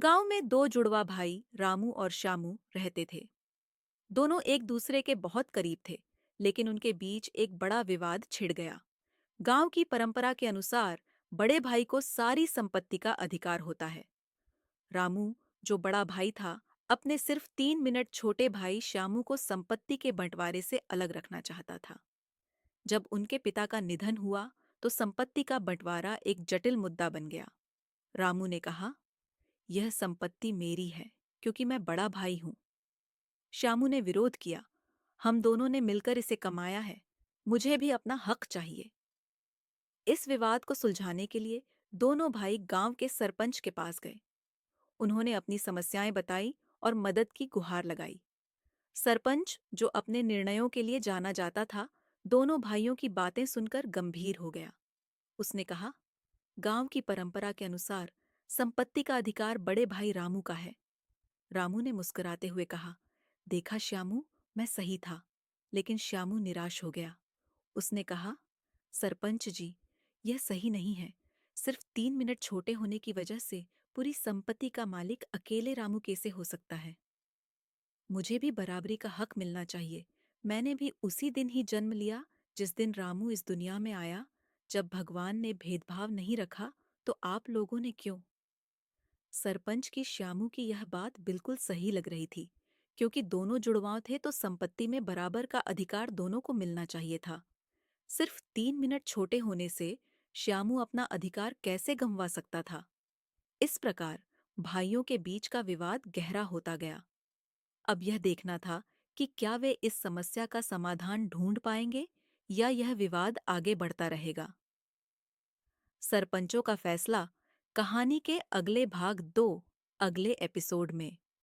गांव में दो जुड़वा भाई रामू और श्यामू रहते थे। दोनों एक दूसरे के बहुत करीब थे, लेकिन उनके बीच एक बड़ा विवाद छिड़ गया। गांव की परंपरा के अनुसार बड़े भाई को सारी संपत्ति का अधिकार होता है। रामू, जो बड़ा भाई था, अपने सिर्फ 3 मिनट छोटे भाई श्यामू को संपत्ति के बंटवारे से अलग रखना चाहता था। जब उनके पिता का निधन हुआ, तो संपत्ति का बंटवारा एक जटिल मुद्दा बन गया। रामू ने कहा, यह संपत्ति मेरी है क्योंकि मैं बड़ा भाई हूं। श्यामू ने विरोध किया, हम दोनों ने मिलकर इसे कमाया है, मुझे भी अपना हक चाहिए। इस विवाद को सुलझाने के लिए दोनों भाई गांव के सरपंच के पास गए। उन्होंने अपनी समस्याएं बताई और मदद की गुहार लगाई। सरपंच, जो अपने निर्णयों के लिए जाना जाता था, दोनों भाइयों की बातें सुनकर गंभीर हो गया। उसने कहा, गांव की परंपरा के अनुसार संपत्ति का अधिकार बड़े भाई रामू का है। रामू ने मुस्कुराते हुए कहा, देखा श्यामू, मैं सही था। लेकिन श्यामू निराश हो गया। उसने कहा, सरपंच जी, यह सही नहीं है। सिर्फ 3 मिनट छोटे होने की वजह से पूरी संपत्ति का मालिक अकेले रामू कैसे हो सकता है? मुझे भी बराबरी का हक मिलना चाहिए। मैंने भी उसी दिन ही जन्म लिया जिस दिन रामू इस दुनिया में आया। जब भगवान ने भेदभाव नहीं रखा, तो आप लोगों ने क्यों? सरपंच की श्यामू की यह बात बिल्कुल सही लग रही थी। क्योंकि दोनों जुड़वां थे तो संपत्ति में बराबर का अधिकार दोनों को मिलना चाहिए था। सिर्फ 3 मिनट छोटे होने से श्यामू अपना अधिकार कैसे गंवा सकता था? इस प्रकार भाइयों के बीच का विवाद गहरा होता गया। अब यह देखना था कि क्या वे इस समस्या का समाधान ढूंढ पाएंगे या यह विवाद आगे बढ़ता रहेगा। सरपंचों का फैसला, कहानी के अगले भाग 2 अगले एपिसोड में।